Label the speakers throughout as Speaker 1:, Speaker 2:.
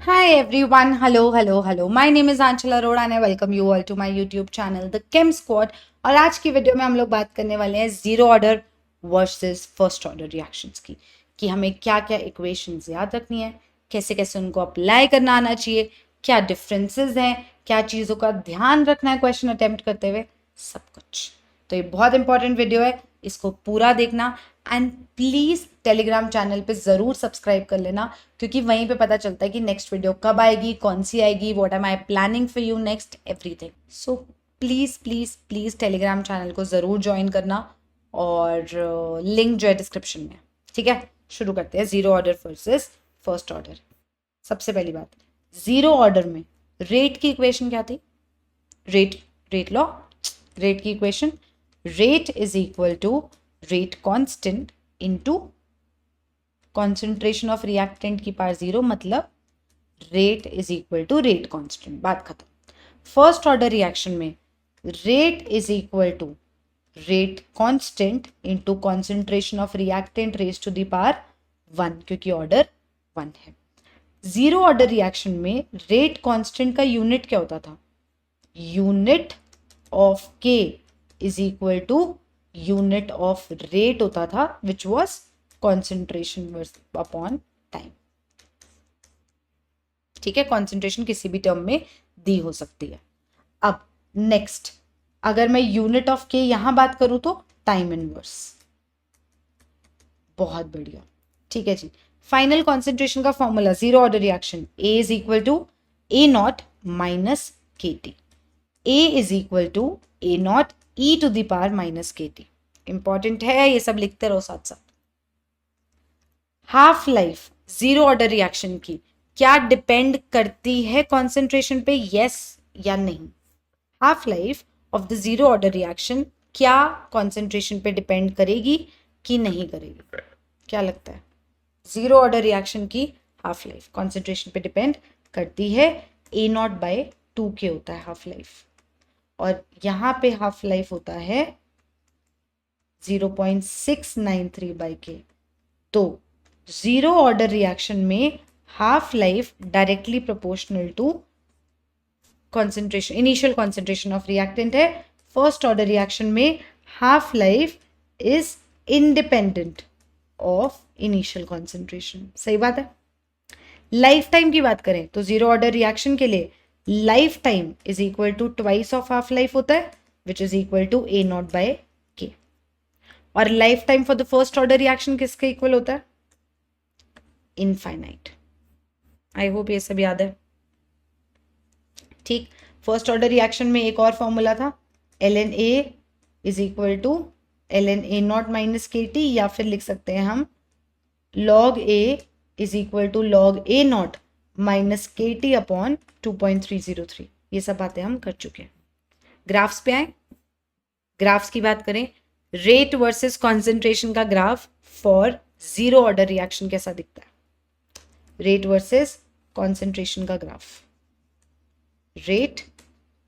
Speaker 1: Hi everyone, hello. My name is Anchal Arora and I welcome you all to my YouTube channel The Chem Squad। और आज की video में हम लोग बात करने वाले हैं zero order versus first order reactions की, कि हमें क्या क्या इक्वेशंस याद रखनी है, कैसे कैसे उनको अप्लाई करना आना चाहिए, क्या डिफरेंसेस हैं, क्या चीज़ों का ध्यान रखना है क्वेश्चन अटेम्प्ट करते हुए, सब कुछ। तो ये बहुत इंपॉर्टेंट वीडियो है, इसको पूरा देखना एंड प्लीज़ टेलीग्राम चैनल पे ज़रूर सब्सक्राइब कर लेना, क्योंकि वहीं पे पता चलता है कि नेक्स्ट वीडियो कब आएगी, कौन सी आएगी, what am I planning for you next, everything. So please please please Telegram channel को ज़रूर ज्वाइन करना और लिंक जो है डिस्क्रिप्शन में। ठीक है, शुरू करते हैं। Zero order versus first order. सबसे पहली बात, जीरो ऑर्डर में रेट की इक्वेशन क्या थी? रेट लॉ, रेट की equation, rate is equal to rate constant into concentration of reactant की पावर जीरो, मतलब rate is equal to rate constant, बात खत्म। फर्स्ट ऑर्डर रिएक्शन में rate is equal to rate constant into concentration of reactant raise to the power one, क्योंकि order one है। Zero order reaction में rate constant का unit क्या होता था? Unit of K is equal to unit of rate होता था, which was concentration upon time. ठीक है, कॉन्सेंट्रेशन किसी भी टर्म में दी हो सकती है। अब नेक्स्ट, अगर मैं यूनिट ऑफ के यहां बात करूं तो टाइम इनवर्स। बहुत बढ़िया, ठीक है जी। फाइनल कॉन्सेंट्रेशन का formula zero order reaction, A is equal to A naught minus K T. A is equal to A naught E to the power minus K T. Important है, ये सब लिखते रहो साथ साथ। Half life zero order reaction की क्या depend करती है कॉन्सेंट्रेशन पे, यस या नहीं? Half life of the zero order reaction क्या कॉन्सेंट्रेशन पे डिपेंड करेगी कि नहीं करेगी? क्या लगता है? जीरो ऑर्डर रिएक्शन की हाफ लाइफ कॉन्सेंट्रेशन पे डिपेंड करती है। ए नॉट बाय टू के होता है हाफ लाइफ, और यहाँ पे हाफ लाइफ होता है 0.693 बाई के। तो जीरो ऑर्डर रिएक्शन में half life directly proportional to concentration, initial concentration of reactant है। फर्स्ट ऑर्डर रिएक्शन में half life is independent of initial concentration. सही बात है। लाइफ टाइम की बात करें तो जीरो ऑर्डर रिएक्शन के लिए life time is equal to twice of half life होता है, which is equal to A naught by K. और life time for the first order reaction किसके इक्वल होता है? इनफाइनाइट। आई होप ये सब याद है। ठीक, फर्स्ट ऑर्डर रिएक्शन में एक और फॉर्मूला था, L N A is equal to L N A naught minus K T, या फिर लिख सकते हैं हम log A is equal to log A naught minus K T upon 2.303। ये सब बातें हम कर चुके हैं। ग्राफ्स पे आए, ग्राफ्स की बात करें, रेट वर्सेस कॉन्सेंट्रेशन का graph for zero order reaction कैसा दिखता है? रेट वर्सेस कॉन्सेंट्रेशन का graph, rate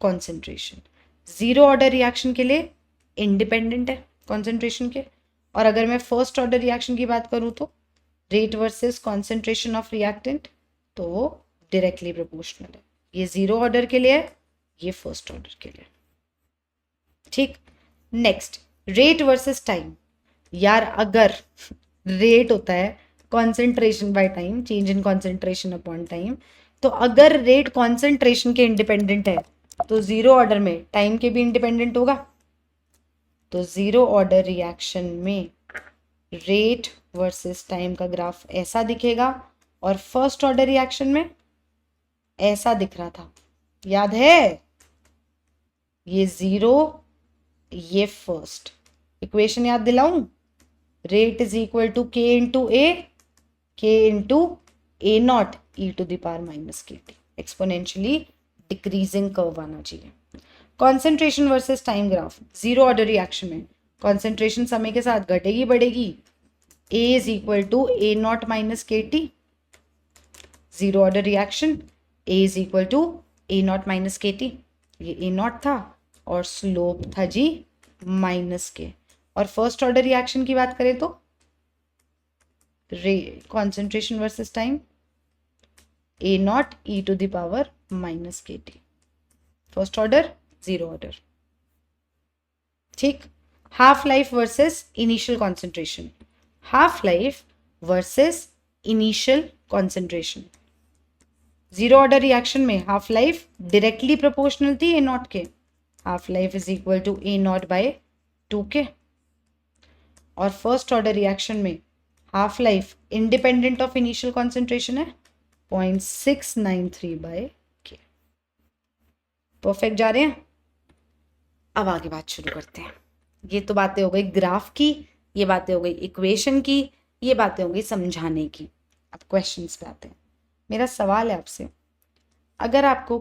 Speaker 1: concentration zero order reaction के लिए इंडिपेंडेंट है कॉन्सेंट्रेशन के, और अगर मैं फर्स्ट ऑर्डर रिएक्शन की बात करूं तो rate versus concentration of reactant तो डायरेक्टली प्रोपोर्शनल है। ये जीरो ऑर्डर के लिए है, ये फर्स्ट ऑर्डर के लिए। ठीक, नेक्स्ट, रेट वर्सेस टाइम। यार अगर रेट होता है concentration by time, change in concentration upon time, तो अगर रेट कॉन्सेंट्रेशन के इंडिपेंडेंट है तो जीरो ऑर्डर में टाइम के भी इंडिपेंडेंट होगा। तो जीरो ऑर्डर रिएक्शन में रेट वर्सेस टाइम का ग्राफ ऐसा दिखेगा, और फर्स्ट ऑर्डर रिएक्शन में ऐसा दिख रहा था, याद है? ये जीरो, ये फर्स्ट। इक्वेशन याद दिलाऊं? Rate is equal to K into A, K into A naught E to the power minus K T. Exponentially decreasing curve आना चाहिए। Concentration versus time graph zero order reaction में concentration समय के साथ घटेगी बढ़ेगी? A is equal to A naught minus K T. Zero order reaction, A is equal to A naught minus K T. ये A not था और slope था जी माइनस के। और फर्स्ट ऑर्डर रिएक्शन की बात करें तो concentration versus time, A naught E to the power minus K T. First order, zero order. ठीक, half life versus initial concentration, half life versus initial concentration. Zero order reaction में half life directly proportional थी A naught K, half life is equal to A naught by 2k। और first order reaction में half life independent of initial concentration है 0.693 bye के। Perfect जा रहे हैं। अब आगे बात शुरू करते हैं। ये तो बातें हो गई ग्राफ की, ये बातें हो गई इक्वेशन की, ये बातें हो गई समझाने की। अब क्वेश्चंस पे आते हैं। मेरा सवाल है आपसे, अगर आपको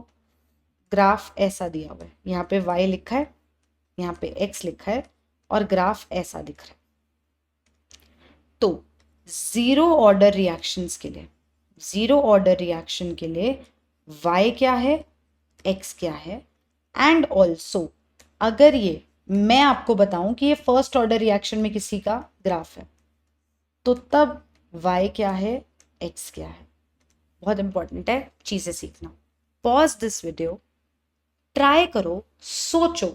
Speaker 1: ग्राफ ऐसा दिया हुआ है, यहाँ पे y लिखा है, यहाँ पे x लिखा है और ग्राफ ऐसा दिख रहा है, तो जीरो ऑर्डर रिएक्शंस के लिए, जीरो ऑर्डर रिएक्शन के लिए y क्या है, x क्या है, एंड ऑल्सो अगर ये मैं आपको बताऊं कि ये फर्स्ट ऑर्डर रिएक्शन में किसी का ग्राफ है, तो तब y क्या है, x क्या है। बहुत इंपॉर्टेंट है चीजें सीखना। पॉज दिस वीडियो, ट्राई करो, सोचो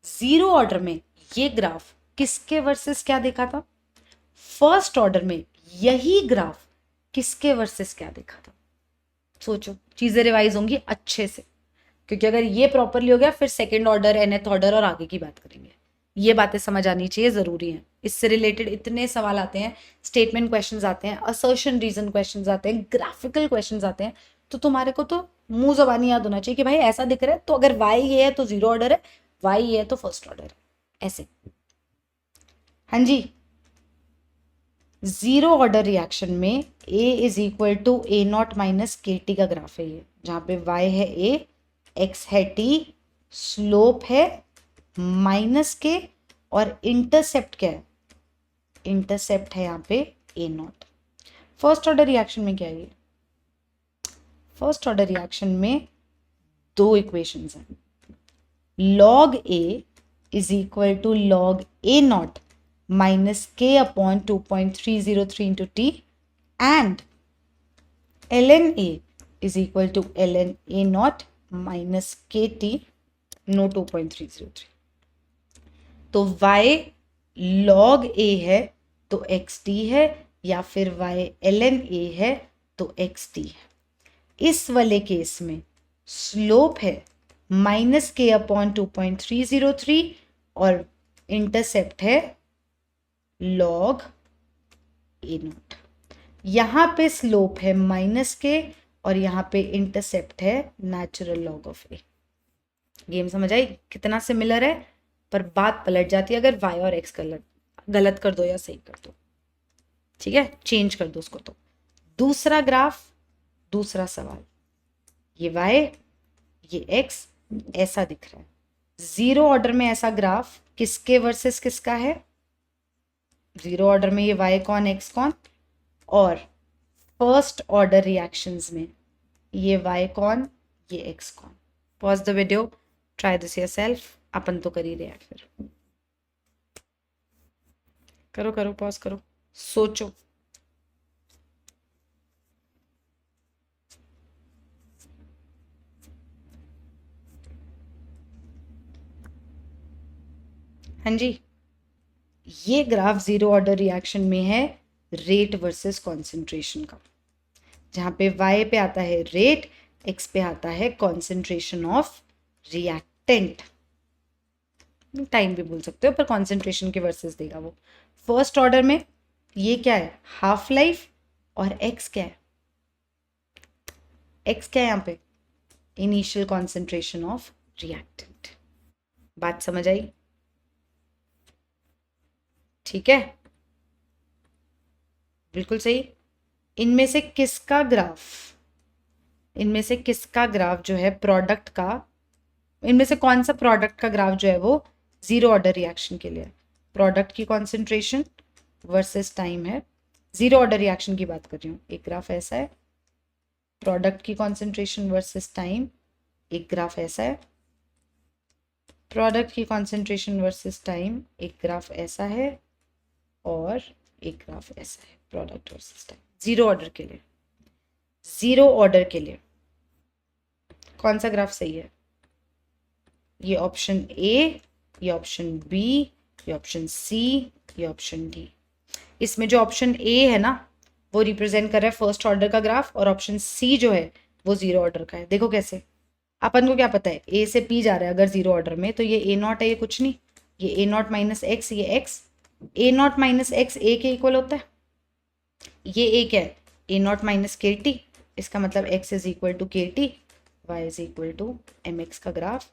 Speaker 1: जीरो ऑर्डर में ये ग्राफ किसके वर्सेस क्या देखा था, फर्स्ट ऑर्डर में यही ग्राफ किसके वर्सेस क्या देखा था। सोचो, चीजें रिवाइज होंगी अच्छे से, क्योंकि अगर ये प्रॉपरली हो गया फिर सेकंड ऑर्डर, nth ऑर्डर और आगे की बात करेंगे। ये बातें समझ आनी चाहिए, जरूरी है। इससे रिलेटेड इतने सवाल आते हैं, स्टेटमेंट क्वेश्चंस आते हैं, असर्शन रीजन क्वेश्चंस आते हैं, ग्राफिकल क्वेश्चंस आते हैं, तो तुम्हारे को तो मुंह जबानी याद होना चाहिए कि भाई ऐसा दिख रहा है तो अगर y ये है तो जीरो ऑर्डर है, y ये है तो फर्स्ट ऑर्डर है, ऐसे। हाँ जी, जीरो ऑर्डर रिएक्शन में a is equal to A naught minus K T का ग्राफ है ये, जहां पे y है a, x है t, स्लोप है माइनस के और इंटरसेप्ट क्या है, इंटरसेप्ट है यहाँ पे ए नॉट। फर्स्ट ऑर्डर रिएक्शन में क्या है ये, फर्स्ट ऑर्डर रिएक्शन में दो इक्वेशंस हैं, log a is equal to log a naught minus k upon 2.303 into T and ln a is equal to ln a naught minus K T no 2.303। तो y log a है तो xt है, या फिर y ln a है तो xt है। इस वाले केस में स्लोप है माइनस के अपॉन 2.303 और इंटरसेप्ट है log a नॉट। यहाँ पे स्लोप है माइनस के और यहाँ पे इंटरसेप्ट है natural log of a। Game समझ आई, कितना सिमिलर है, पर बात पलट जाती है अगर y और x गलत कर दो या सही कर दो। ठीक है, चेंज कर दो उसको। तो दूसरा ग्राफ, दूसरा सवाल, ये y ये x ऐसा दिख रहा है, जीरो ऑर्डर में ऐसा ग्राफ किसके वर्सेस किसका है, जीरो ऑर्डर में ये y कौन x कौन, और फर्स्ट ऑर्डर रिएक्शंस में ये y कौन ये x कौन। Pause the video, try this yourself. अपन तो कर ही रहे हैं, फिर करो करो, पॉज करो, सोचो। हाँ जी, ये ग्राफ जीरो ऑर्डर रिएक्शन में है रेट वर्सेस कॉन्सेंट्रेशन का, जहां पे y पे आता है रेट, x पे आता है कॉन्सेंट्रेशन ऑफ रिएक्टेंट। टाइम भी बोल सकते हो, पर कॉन्सेंट्रेशन के वर्सेस देगा वो। फर्स्ट ऑर्डर में ये क्या है, हाफ लाइफ, और x क्या है, x क्या है यहाँ पे, इनिशियल कॉन्सेंट्रेशन ऑफ रिएक्टेंट। बात समझ आई? ठीक है, बिल्कुल सही। इनमें से किसका ग्राफ, इनमें से किसका ग्राफ जो है प्रोडक्ट का, इनमें से कौन सा प्रोडक्ट का ग्राफ जो है वो जीरो ऑर्डर रिएक्शन के लिए, प्रोडक्ट की कॉन्सेंट्रेशन वर्सेस टाइम है। जीरो ऑर्डर रिएक्शन की बात कर रही हूँ। एक ग्राफ ऐसा है, प्रोडक्ट की कॉन्सेंट्रेशन वर्सेस टाइम, एक ग्राफ ऐसा है, प्रोडक्ट की कॉन्सेंट्रेशन वर्सेस टाइम, एक ग्राफ ऐसा है, और एक ग्राफ ऐसा है, product versus time, zero order के लिए। जीरो ऑर्डर के लिए कौन सा ग्राफ सही है? ये ऑप्शन ए, ये ऑप्शन बी, ये ऑप्शन सी, ये ऑप्शन डी। इसमें जो ऑप्शन ए है ना वो रिप्रेजेंट कर रहा है फर्स्ट ऑर्डर का ग्राफ, और ऑप्शन सी जो है वो जीरो ऑर्डर का है। देखो कैसे, अपन को क्या पता है ए से पी जा रहा है अगर जीरो ऑर्डर में, तो ये ए नॉट है, ये कुछ नहीं, ये ए नॉट माइनस एक्स, ये X, A naught minus X A के इक्वल होता है। ये ए क्या है? A naught minus K T, इसका मतलब X is equal to K T, Y is equal to M X का ग्राफ,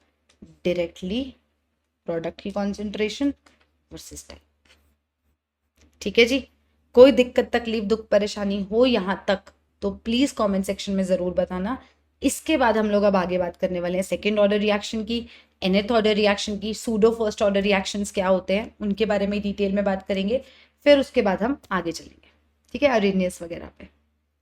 Speaker 1: डायरेक्टली प्रोडक्ट की कॉन्सेंट्रेशन वर्सेस टाइम। ठीक है जी, कोई दिक्कत तकलीफ दुख परेशानी हो यहाँ तक तो प्लीज कमेंट सेक्शन में जरूर बताना। इसके बाद हम लोग अब आगे बात करने वाले हैं सेकेंड ऑर्डर रिएक्शन की, nth ऑर्डर रिएक्शन की, सूडो फर्स्ट ऑर्डर रिएक्शंस क्या होते हैं उनके बारे में डिटेल में बात करेंगे, फिर उसके बाद हम आगे चलेंगे। ठीक है, अरेनियस वगैरह पे।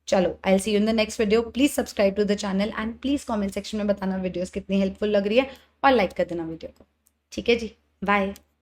Speaker 1: चलो, I will see you in the next video. Please subscribe to the channel and please comment section में बताना वीडियोस कितनी हेल्पफुल लग रही है, और लाइक कर देना वीडियो को। ठीक है जी, बाय।